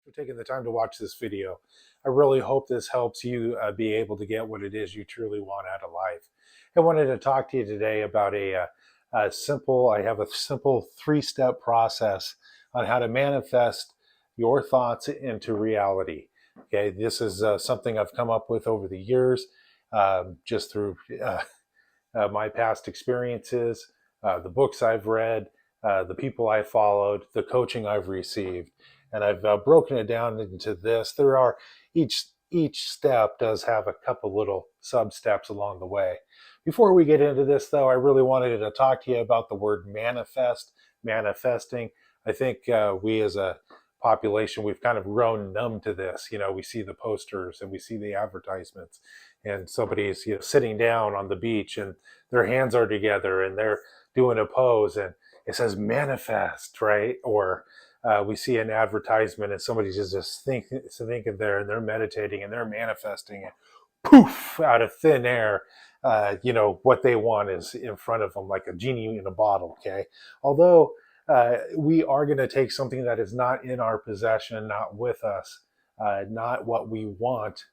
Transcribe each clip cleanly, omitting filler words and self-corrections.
For taking the time to watch this video. I really hope this helps you be able to get what it is you truly want out of life. I wanted to talk to you today about I have a simple three-step process on how to manifest your thoughts into reality. Okay, this is something I've come up with over the years, just through my past experiences, the books I've read, the people I followed, the coaching I've received, and I've broken it down into this. There are each step does have a couple little sub steps along the way. Before we get into this, though, I really wanted to talk to you about the word manifesting. I think we as a population, we've kind of grown numb to this. We see the posters and we see the advertisements, and somebody's sitting down on the beach and their hands are together and they're doing a pose and it says manifest, right? Or we see an advertisement and somebody's just thinking there and they're meditating and they're manifesting, and poof, out of thin air, what they want is in front of them like a genie in a bottle. Okay, although we are going to take something that is not in our possession, not with us, not what we want,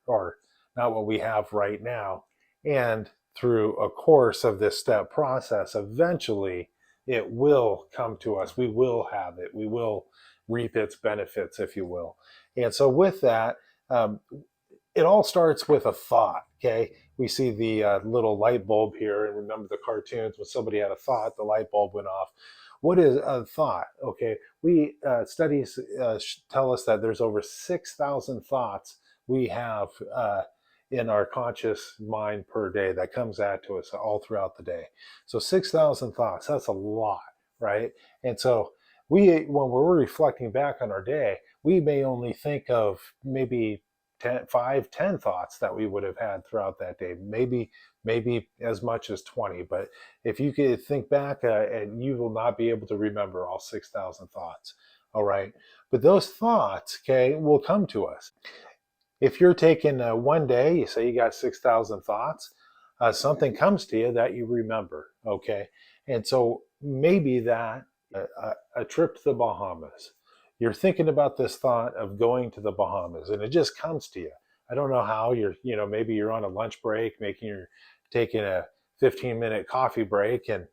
or not what we have right now, and through a course of this step process, eventually it will come to us. We will have it. We will reap its benefits, if you will. And so with that, it all starts with a thought. Okay, we see the little light bulb here, and remember the cartoons when somebody had a thought, the light bulb went off. What is a thought? Okay, we studies tell us that there's over 6,000 thoughts we have in our conscious mind per day that comes at to us all throughout the day. So 6,000 thoughts, that's a lot, right? And so when we're reflecting back on our day, we may only think of maybe 10 thoughts that we would have had throughout that day, maybe as much as 20. But if you could think back, and you will not be able to remember all 6,000 thoughts. All right, but those thoughts, okay, will come to us. If you're taking one day, you say you got 6,000 thoughts, something comes to you that you remember. Okay, and so maybe that a trip to the Bahamas. You're thinking about this thought of going to the Bahamas, and it just comes to you. I don't know how. Maybe you're on a lunch break, taking a 15-minute coffee break, and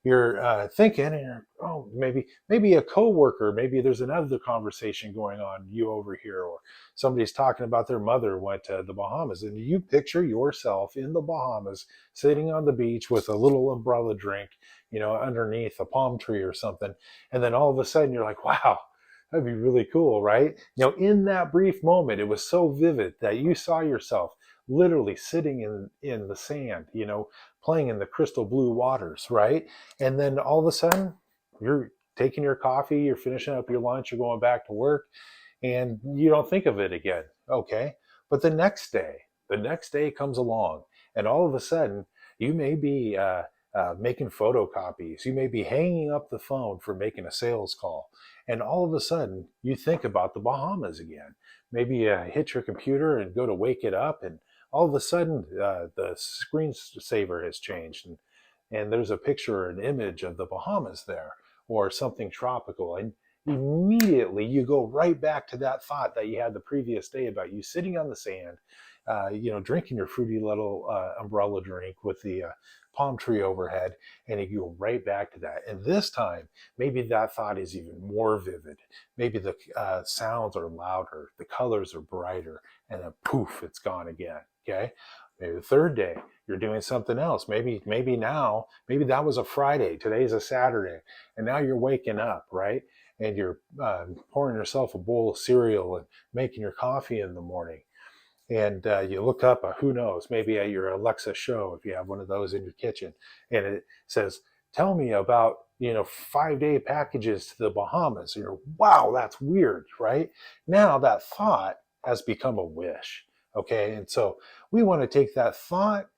you're thinking, and oh, maybe a coworker, maybe there's another conversation going on, you over here, or somebody's talking about their mother went to the Bahamas, and you picture yourself in the Bahamas, sitting on the beach with a little umbrella drink, underneath a palm tree or something, and then all of a sudden you're like, wow, that'd be really cool, right? In that brief moment, it was so vivid that you saw yourself literally sitting in the sand, playing in the crystal blue waters, right? And then all of a sudden, you're taking your coffee, you're finishing up your lunch, you're going back to work, and you don't think of it again. Okay. But the next day comes along, and all of a sudden, you may be making photocopies. You may be hanging up the phone for making a sales call. And all of a sudden, you think about the Bahamas again. Maybe you hit your computer and go to wake it up, and all of a sudden, the screensaver has changed, and there's a picture, an image of the Bahamas there, or something tropical. And immediately, you go right back to that thought that you had the previous day about you sitting on the sand, drinking your fruity little umbrella drink with the palm tree overhead, and you go right back to that. And this time, maybe that thought is even more vivid. Maybe the sounds are louder, the colors are brighter, and then poof, it's gone again. Okay. Maybe the third day, you're doing something else. Maybe that was a Friday. Today's a Saturday, and now you're waking up, right? And you're pouring yourself a bowl of cereal and making your coffee in the morning. And you look up, who knows, maybe at your Alexa show, if you have one of those in your kitchen, and it says, tell me about 5-day packages to the Bahamas. And you're, wow, that's weird, right? Now that thought has become a wish. Okay, and so we want to take that thought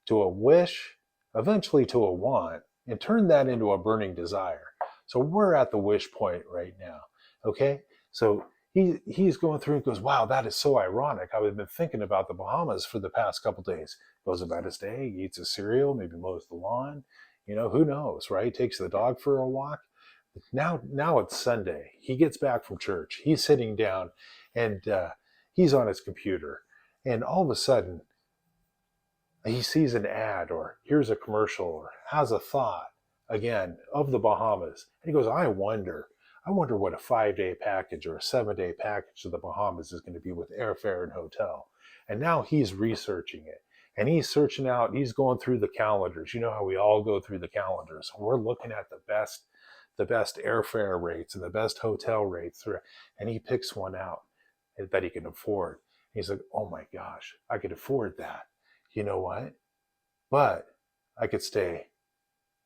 to a wish, eventually to a want, and turn that into a burning desire. So we're at the wish point right now. Okay, so he's going through and goes, wow, that is so ironic. I've been thinking about the Bahamas for the past couple days. Goes about his day, he eats a cereal, maybe mows the lawn, who knows, right? Takes the dog for a walk. Now it's Sunday. He gets back from church. He's sitting down, and he's on his computer. And all of a sudden, he sees an ad or hears a commercial or has a thought again of the Bahamas. And he goes, I wonder what a 5-day package or a 7-day package to the Bahamas is going to be with airfare and hotel. And now he's researching it. And he's searching out, he's going through the calendars. You know how we all go through the calendars. We're looking at the best airfare rates and the best hotel rates. And he picks one out that he can afford. He's like, oh my gosh, I could afford that. You know what? But I could stay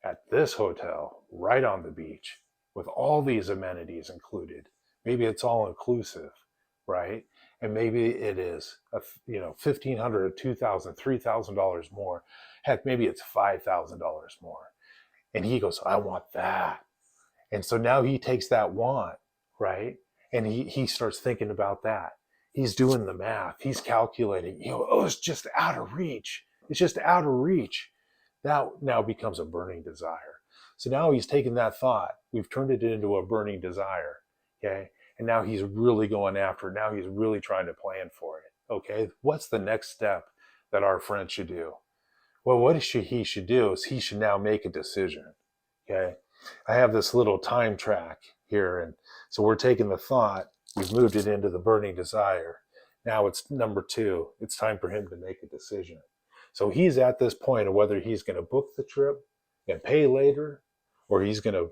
at this hotel right on the beach with all these amenities included. Maybe it's all inclusive, right? And maybe it is, $1,500, $2,000, $3,000 more. Heck, maybe it's $5,000 more. And he goes, I want that. And so now he takes that want, right? And he starts thinking about that. He's doing the math. He's calculating, oh, it's just out of reach. It's just out of reach. That now becomes a burning desire. So now he's taken that thought. We've turned it into a burning desire. Okay. And now he's really going after it. Now he's really trying to plan for it. Okay. What's the next step that our friend should do? Well, what he should do is he should now make a decision. Okay. I have this little time track here. And so we're taking the thought, we've moved it into the burning desire. Now it's number 2. It's time for him to make a decision. So he's at this point of whether he's going to book the trip and pay later, or he's going to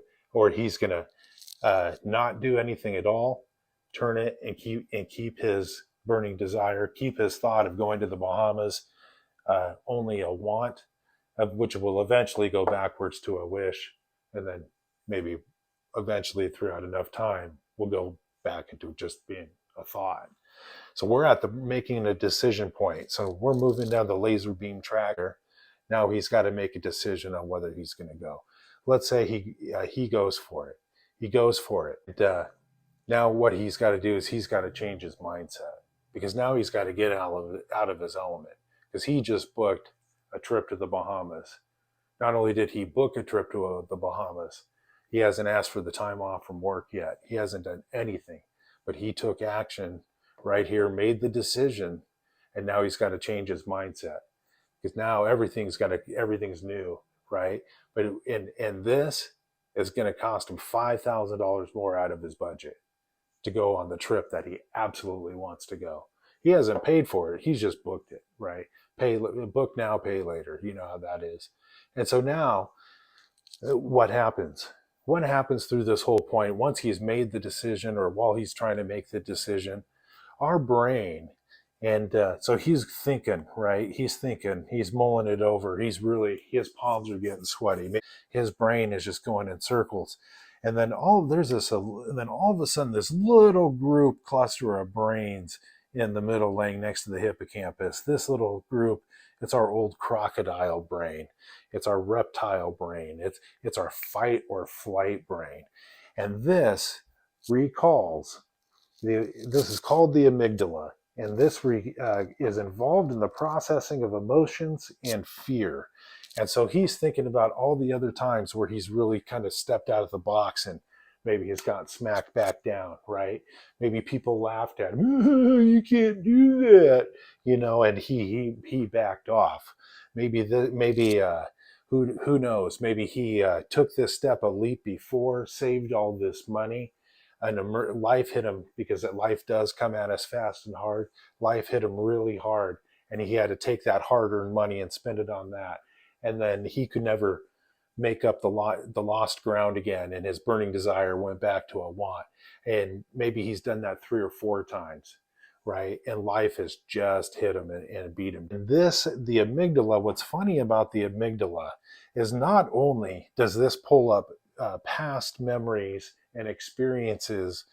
not do anything at all, turn it and keep his burning desire, keep his thought of going to the Bahamas only a want, of which will eventually go backwards to a wish, and then maybe eventually throughout enough time we'll go back into just being a thought. So we're at the making a decision point. So we're moving down the laser beam tracker. Now he's got to make a decision on whether he's going to go. Let's say he goes for it. He goes for it. Now what he's got to do is he's got to change his mindset, because now he's got to get out of his element, because he just booked a trip to the Bahamas. Not only did he book a trip to the Bahamas, he hasn't asked for the time off from work yet. He hasn't done anything, but he took action right here, made the decision, and now he's got to change his mindset, because now everything's new, right? But and this is going to cost him $5,000 more out of his budget to go on the trip that he absolutely wants to go. He hasn't paid for it; he's just booked it, right? Book now, pay later. You know how that is. And so now, what happens? What happens through this whole point? Once he's made the decision, or while he's trying to make the decision, our brain, and so he's thinking, right? He's mulling it over. His palms are getting sweaty. His brain is just going in circles. And then all of a sudden, this little group cluster of brains in the middle, laying next to the hippocampus. This little group, it's our old crocodile brain. It's our reptile brain. It's our fight or flight brain. And this recalls, this is called the amygdala. And this is involved in the processing of emotions and fear. And so he's thinking about all the other times where he's really kind of stepped out of the box and maybe he's gotten smacked back down, right? Maybe people laughed at him, you can't do that, and he backed off. Who knows? Maybe he took this step, a leap before, saved all this money, and life hit him, because life does come at us fast and hard. Life hit him really hard, and he had to take that hard-earned money and spend it on that. And then he could never make up the lost ground again, and his burning desire went back to a want. And maybe he's done that 3 or 4 times, right? And life has just hit him and beat him. And the amygdala, what's funny about the amygdala is not only does this pull up past memories and experiences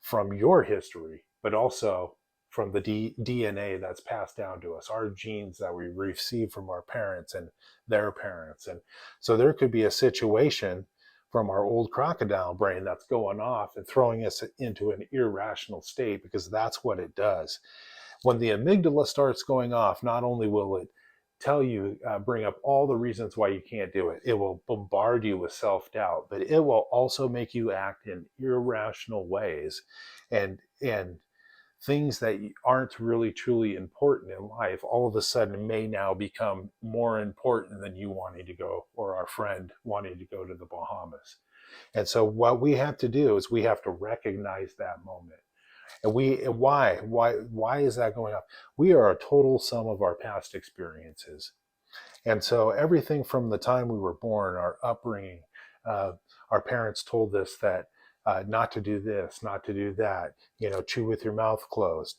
from your history, but also from the DNA that's passed down to us, our genes that we receive from our parents and their parents. And so there could be a situation from our old crocodile brain that's going off and throwing us into an irrational state, because that's what it does. When the amygdala starts going off, not only will it tell you, bring up all the reasons why you can't do it. It will bombard you with self-doubt, but it will also make you act in irrational ways, and things that aren't really truly important in life all of a sudden may now become more important than you wanting to go, or our friend wanting to go to the Bahamas. And so what we have to do is we have to recognize that moment. And why is that going on? We are a total sum of our past experiences. And so everything from the time we were born, our upbringing, uh, our parents told us that not to do this, not to do that, chew with your mouth closed,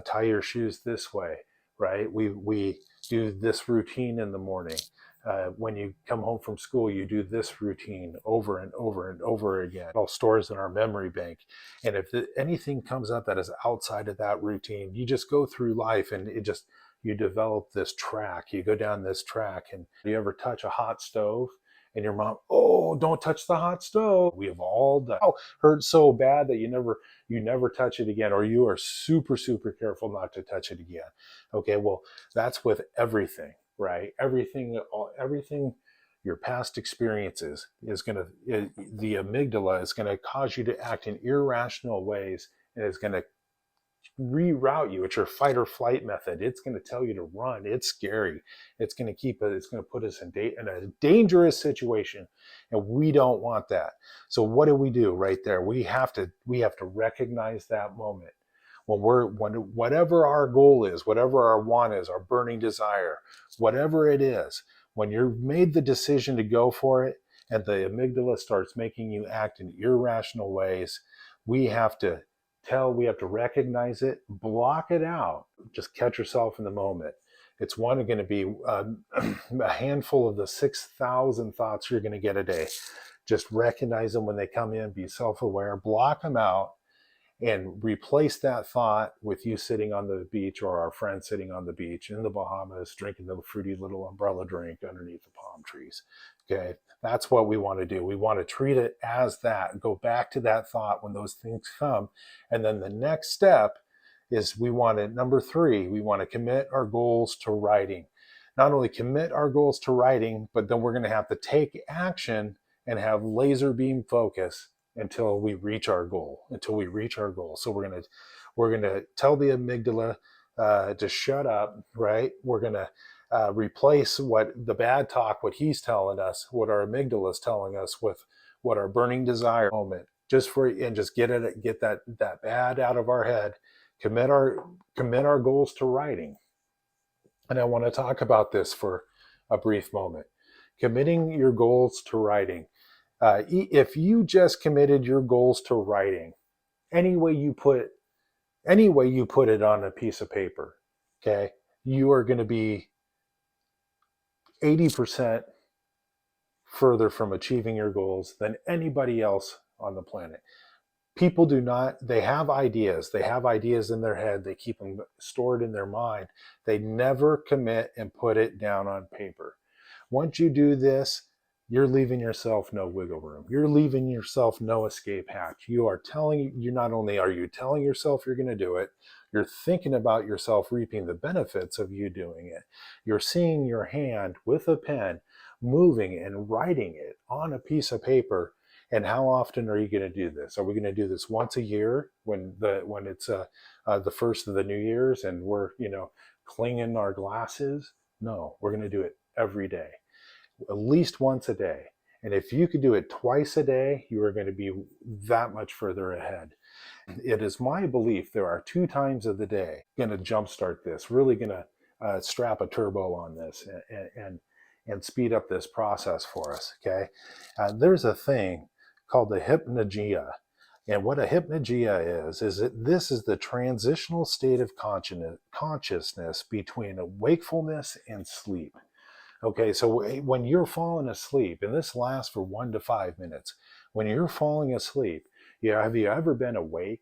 tie your shoes this way, right? We do this routine in the morning. When you come home from school, you do this routine over and over and over again. It all stores in our memory bank. And if anything comes up that is outside of that routine, you just go through life and you develop this track. You go down this track, and you ever touch a hot stove? And your mom, oh, don't touch the hot stove. We have all done. Oh, hurt so bad that you never touch it again, or you are super, super careful not to touch it again. Okay, well, that's with everything, right? Everything your past experiences is the amygdala is gonna cause you to act in irrational ways, and is gonna reroute you. It's your fight or flight method. It's going to tell you to run. It's scary. It's going to put us in a dangerous situation, and we don't want that. So what do right there? We have to recognize that moment when whatever our goal is, whatever our want is, our burning desire, whatever it is, when you've made the decision to go for it and the amygdala starts making you act in irrational ways, we have to recognize it, block it out, just catch yourself in the moment. It's going to be a handful of the 6,000 thoughts you're going to get a day. Just recognize them when they come in, be self-aware, block them out, and replace that thought with you sitting on the beach, or our friend sitting on the beach in the Bahamas drinking the fruity little umbrella drink underneath the palm trees. Okay, that's what we want to do. We want to treat it as that, go back to that thought when those things come. And then the next step is number 3, we want to commit our goals to writing. Not only commit our goals to writing, but then we're going to have to take action and have laser beam focus until we reach our goal. So we're gonna tell the amygdala to shut up, right? We're gonna replace what the bad talk, what he's telling us, what our amygdala is telling us, with what our burning desire moment. Just get that bad out of our head. Commit our goals to writing. And I want to talk about this for a brief moment. Committing your goals to writing. If you just committed your goals to writing, any way you put it on a piece of paper, okay, you are going to be 80% further from achieving your goals than anybody else on the planet. People do not, they have ideas in their head, they keep them stored in their mind. They never commit and put it down on paper. Once you do this, you're leaving yourself no wiggle room. You're leaving yourself no escape hatch. Not only are you telling yourself you're going to do it, you're thinking about yourself reaping the benefits of you doing it. You're seeing your hand with a pen moving and writing it on a piece of paper. And how often are you going to do this? Are we going to do this once a year when it's the first of the New Year's and we're clinging our glasses? No, we're going to do it every day, at least once a day. And if you could do it twice a day, you are going to be that much further ahead. It is my belief there are 2 times of the day going to jumpstart this, really going to strap a turbo on this and speed up this process for us. Okay, there's a thing called the hypnagogia. And what a hypnagogia is that this is the transitional state of consciousness between wakefulness and sleep. Okay, so when you're falling asleep, and this lasts for 1 to 5 minutes, when you're falling asleep, have you ever been awake,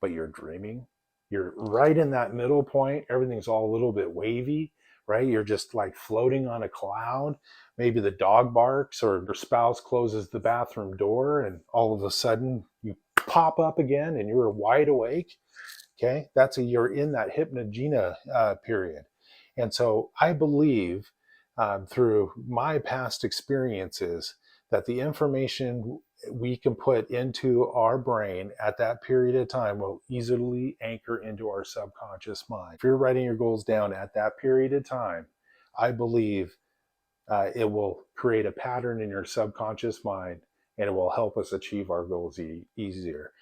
but you're dreaming? You're right in that middle point. Everything's all a little bit wavy, right? You're just like floating on a cloud. Maybe the dog barks or your spouse closes the bathroom door, and all of a sudden you pop up again and you're wide awake. Okay, you're in that hypnagogia period. And so I believe through my past experiences that the information we can put into our brain at that period of time will easily anchor into our subconscious mind. If you're writing your goals down at that period of time, I believe it will create a pattern in your subconscious mind, and it will help us achieve our goals easier.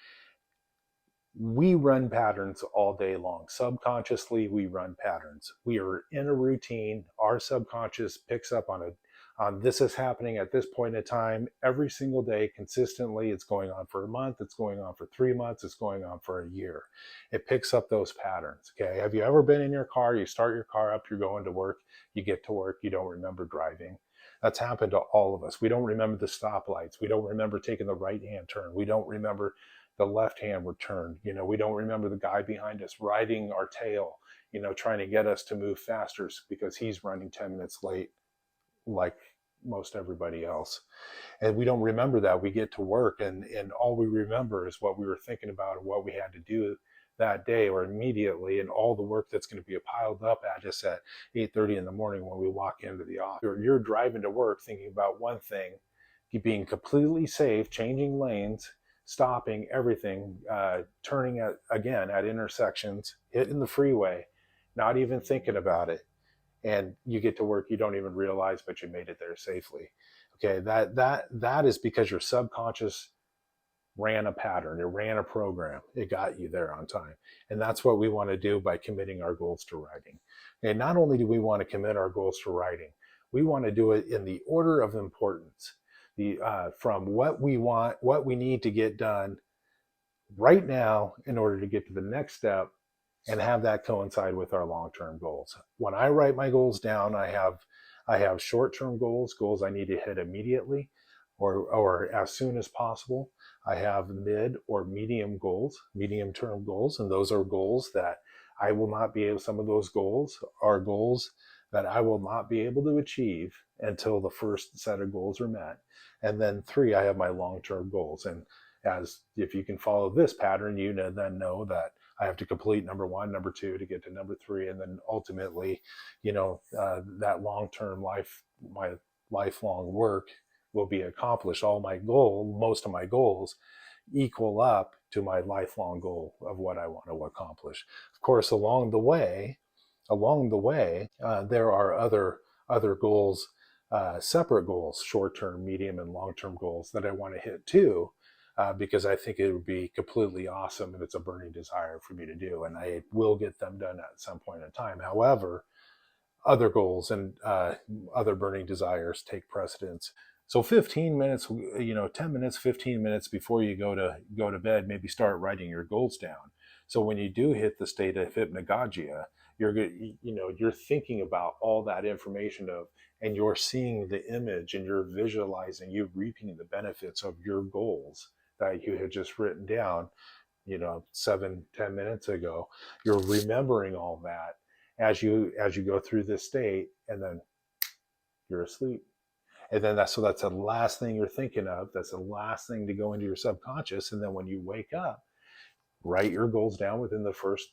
We run patterns all day long. Subconsciously, we run patterns. We are in a routine. Our subconscious picks up on this is happening at this point in time every single day consistently. It's going on for a month. It's going on for 3 months. It's going on for a year. It picks up those patterns. Okay. Have you ever been in your car? You start your car up, you're going to work, you get to work, you don't remember driving. That's happened to all of us. We don't remember the stoplights. We don't remember taking the right hand turn. We don't remember the left hand would turn. We don't remember the guy behind us riding our tail, trying to get us to move faster because he's running 10 minutes late, like most everybody else. And we don't remember that. We get to work and all we remember is what we were thinking about and what we had to do that day or immediately, and all the work that's going to be piled up at us at 8:30 in the morning when we walk into the office. You're driving to work thinking about one thing, being completely safe, changing lanes, stopping everything, turning at intersections, hitting the freeway, not even thinking about it. And you get to work, you don't even realize, but you made it there safely. Okay, that is because your subconscious ran a pattern, it ran a program, it got you there on time. And that's what we want to do by committing our goals to writing. And not only do we want to commit our goals to writing, we want to do it in the order of importance. From what we want, what we need to get done right now in order to get to the next step, and have that coincide with our long-term goals. When I write my goals down, I have short-term goals I need to hit immediately or as soon as possible. I have mid or medium-term goals, and those are goals that I will not be able, some of those goals are goals that I will not be able to achieve until the first set of goals are met. And then 3, I have my long-term goals. And as if you can follow this pattern, you then know that I have to complete number 1, number 2 to get to number 3, and then ultimately, that long-term my lifelong work will be accomplished. Most of my goals equal up to my lifelong goal of what I want to accomplish. Of course, along the way, there are other goals, separate goals, short-term, medium, and long-term goals that I want to hit too. Because I think it would be completely awesome and it's a burning desire for me to do. And I will get them done at some point in time. However, other goals and other burning desires take precedence. So 15 minutes, 10 minutes, 15 minutes before you go to bed, maybe start writing your goals down. So when you do hit the state of hypnagogia, you're thinking about all that information and you're seeing the image and you're visualizing, you're reaping the benefits of your goals that you had just written down, 7-10 minutes ago. You're remembering all that as you go through this state, and then you're asleep. And then that's the last thing you're thinking of. That's the last thing to go into your subconscious. And then when you wake up, write your goals down within the first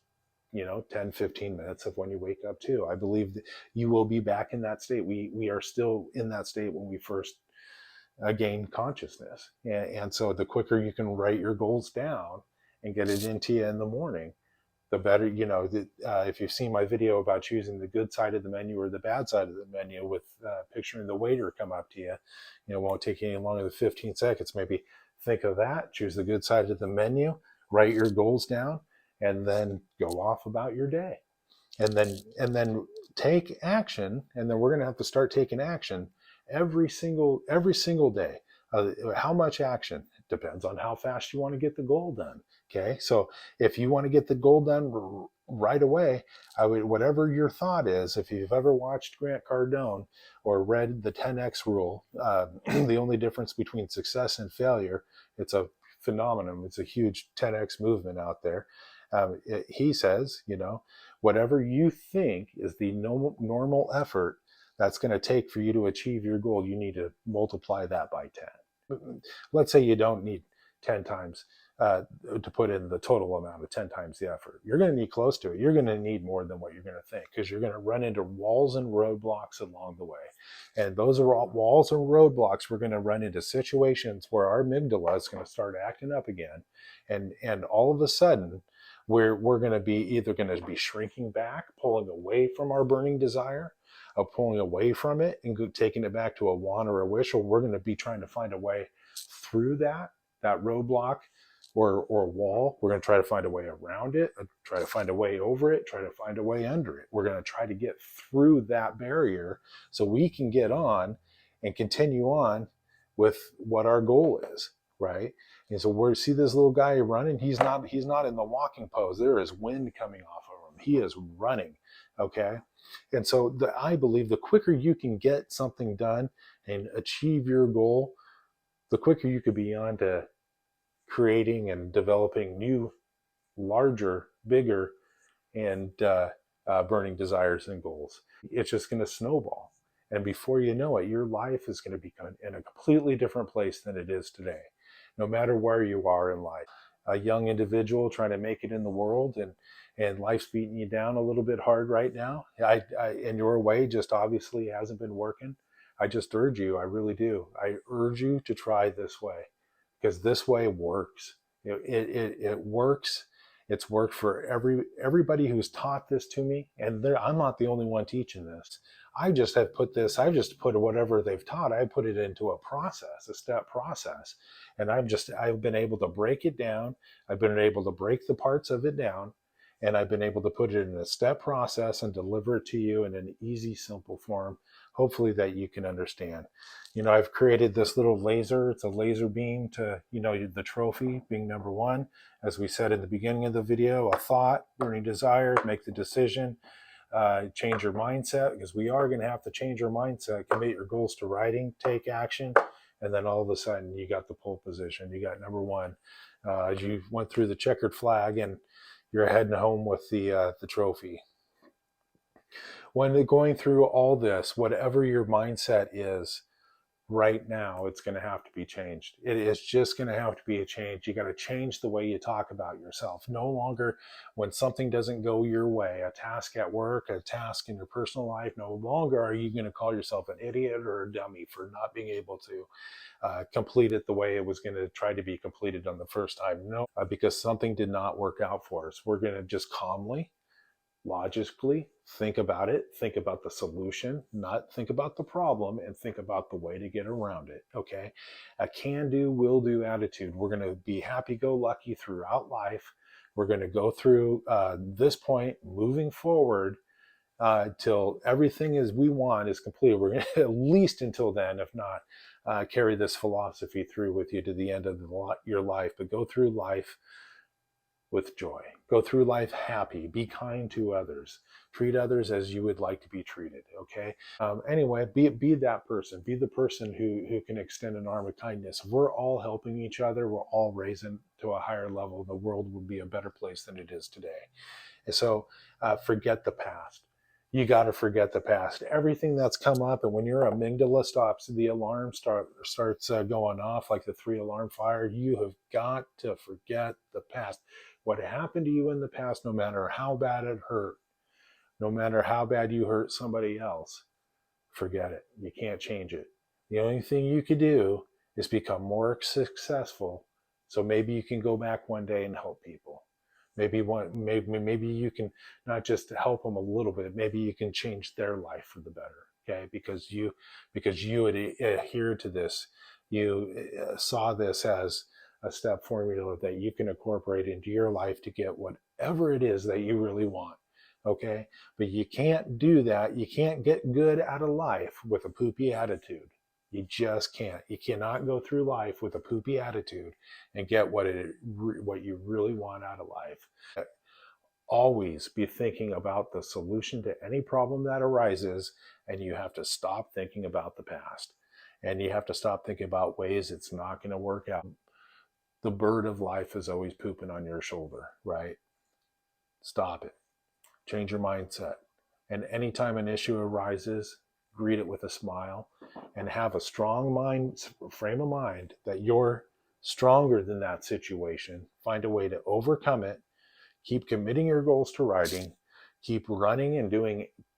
10-15 minutes of when you wake up too. I believe that you will be back in that state. We are still in that state when we first gain consciousness. And so the quicker you can write your goals down and get it into you in the morning, the better. If you've seen my video about choosing the good side of the menu or the bad side of the menu with picturing the waiter come up to you, it won't take you any longer than 15 seconds. Maybe think of that, choose the good side of the menu, write your goals down, and then go off about your day. And then take action. And then we're going to have to start taking action every single day. How much action? It depends on how fast you want to get the goal done. Okay, so if you want to get the goal done right away, whatever your thought is, if you've ever watched Grant Cardone or read the 10x rule, the only difference between success and failure, it's a phenomenon. It's a huge 10x movement out there. He says, whatever you think is the normal effort that's going to take for you to achieve your goal, you need to multiply that by 10. Let's say you don't need 10 times uh, to put in the total amount of 10 times the effort. You're going to need close to it. You're going to need more than what you're going to think, because you're going to run into walls and roadblocks along the way. And those are all walls and roadblocks. We're going to run into situations where our amygdala is going to start acting up again. And all of a sudden, we're going to be either going to be shrinking back, pulling away from our burning desire, of pulling away from it and taking it back to a want or a wish, or we're going to be trying to find a way through that roadblock or wall. We're going to try to find a way around it, try to find a way over it, try to find a way under it. We're going to try to get through that barrier so we can get on and continue on with what our goal is, right? And so we see this little guy running. He's not in the walking pose. There is wind coming off of him. He is running, okay? And so I believe the quicker you can get something done and achieve your goal, the quicker you could be on to creating and developing new, larger, bigger, and burning desires and goals. It's just going to snowball. And before you know it, your life is going to become in a completely different place than it is today, no matter where you are in life. A young individual trying to make it in the world, and life's beating you down a little bit hard right now. In your way just obviously hasn't been working. I just urge you, I really do. I urge you to try this way, because this way works. It works. It's worked for everybody who's taught this to me, and I'm not the only one teaching this. I've just put whatever they've taught, I put it into a process, a step process. And I've been able to break it down. I've been able to break the parts of it down, and I've been able to put it in a step process and deliver it to you in an easy, simple form, hopefully that you can understand. I've created this little laser. It's a laser beam to, the trophy being number one. As we said in the beginning of the video, a thought, burning desire, make the decision, change your mindset, because we are going to have to change our mindset, commit your goals to writing, take action, and then all of a sudden you got the pole position. You got number one. As you went through the checkered flag, and you're heading home with the trophy. When going through all this, whatever your mindset is right now, it's going to have to be changed. It is just going to have to be a change. You got to change the way you talk about yourself. No longer, when something doesn't go your way, a task at work, a task in your personal life, no longer are you going to call yourself an idiot or a dummy for not being able to complete it the way it was going to try to be completed on the first time. No, because something did not work out for us. We're going to just calmly, logically think about it, think about the solution, not think about the problem, and think about the way to get around it. Okay, a can do, will do attitude. We're going to be happy-go-lucky throughout life. We're going to go through this point moving forward till everything as we want is complete. We're going to, at least until then, if not, carry this philosophy through with you to the end of your life. But go through life with joy. Go through life happy. Be kind to others. Treat others as you would like to be treated. Okay. Anyway, be that person. Be the person who can extend an arm of kindness. If we're all helping each other, we're all raising to a higher level. The world would be a better place than it is today. And so, forget the past. You got to forget the past. Everything that's come up, and when your amygdala stops, the alarm starts going off like the 3-alarm fire. You have got to forget the past. What happened to you in the past, no matter how bad it hurt, no matter how bad you hurt somebody else, forget it. You can't change it. The only thing you could do is become more successful. So maybe you can go back one day and help people. Maybe you can not just help them a little bit. Maybe you can change their life for the better. Okay, because you adhered to this. You saw this as a step formula that you can incorporate into your life to get whatever it is that you really want. Okay, but you can't do that. You can't get good out of life with a poopy attitude. You just can't. You cannot go through life with a poopy attitude and get what you really want out of life. Always be thinking about the solution to any problem that arises, and you have to stop thinking about the past. And you have to stop thinking about ways it's not going to work out. The bird of life is always pooping on your shoulder, right? Stop it. Change your mindset. And anytime an issue arises, greet it with a smile and have a strong frame of mind that you're stronger than that situation, find a way to overcome it, keep committing your goals to writing, keep running and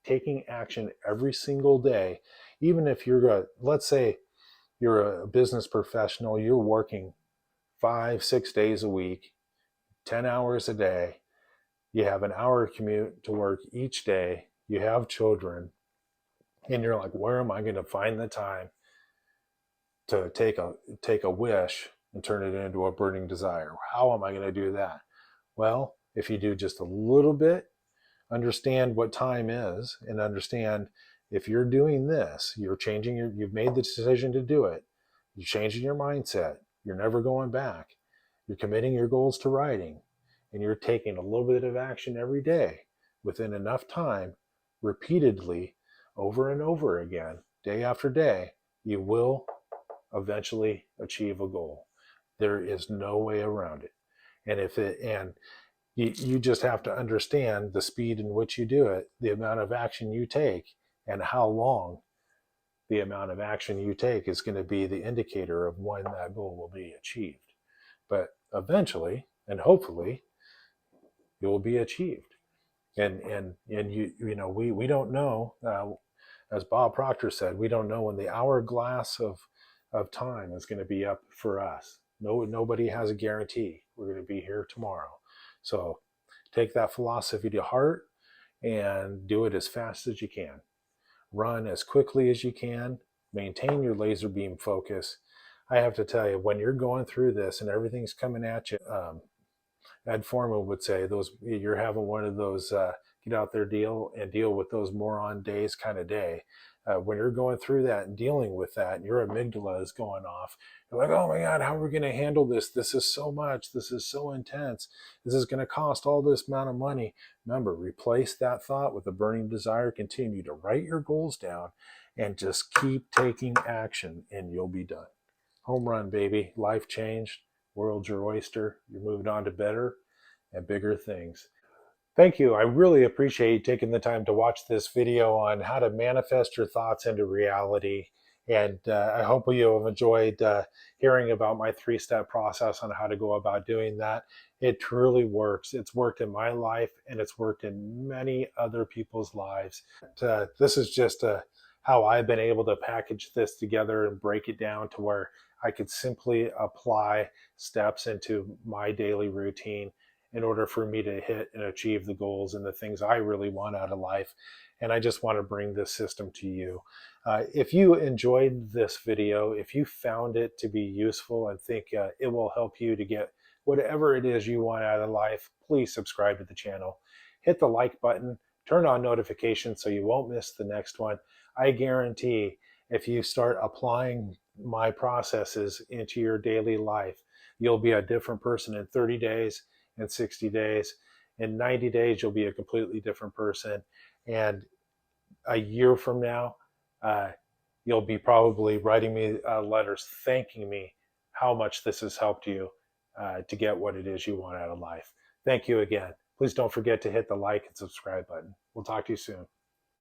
taking action every single day. Even if let's say you're a business professional, you're working 5, 6 days a week, 10 hours a day, you have an hour commute to work each day, you have children, and you're like, where am I going to find the time to take a wish and turn it into a burning desire? How am I going to do that? Well, if you do just a little bit, understand what time is, and understand if you're doing this, you've made the decision to do it, you're changing your mindset, you're never going back, you're committing your goals to writing, and you're taking a little bit of action every day within enough time, repeatedly, over and over again, day after day, you will eventually achieve a goal. There is no way around it. And you just have to understand the speed in which you do it, the amount of action you take, and how long the amount of action you take is going to be the indicator of when that goal will be achieved. But eventually, and hopefully, it will be achieved. And we don't know, as Bob Proctor said, we don't know when the hourglass of time is going to be up for us. Nobody has a guarantee we're going to be here tomorrow. So take that philosophy to heart and do it as fast as you can. Run as quickly as you can. Maintain your laser beam focus. I have to tell you, when you're going through this and everything's coming at you, Ed Foreman would say, you're having one of those get out there deal with those moron days kind of day. When you're going through that and dealing with that, and your amygdala is going off, you're like, oh my God, how are we going to handle this? This is so much. This is so intense. This is going to cost all this amount of money. Remember, replace that thought with a burning desire. Continue to write your goals down and just keep taking action, and you'll be done. Home run, baby. Life changed. World's your oyster. You're moving on to better and bigger things. Thank you. I really appreciate you taking the time to watch this video on how to manifest your thoughts into reality. And I hope you have enjoyed hearing about my 3-step process on how to go about doing that. It truly works. It's worked in my life, and it's worked in many other people's lives. This is just how I've been able to package this together and break it down to where I could simply apply steps into my daily routine in order for me to hit and achieve the goals and the things I really want out of life. And I just want to bring this system to you. If you enjoyed this video, if you found it to be useful and think it will help you to get whatever it is you want out of life, please subscribe to the channel. Hit the like button, turn on notifications so you won't miss the next one. I guarantee if you start applying my processes into your daily life, you'll be a different person in 30 days, in 60 days. In 90 days, you'll be a completely different person. And a year from now, you'll be probably writing me letters thanking me how much this has helped you to get what it is you want out of life. Thank you again. Please don't forget to hit the like and subscribe button. We'll talk to you soon.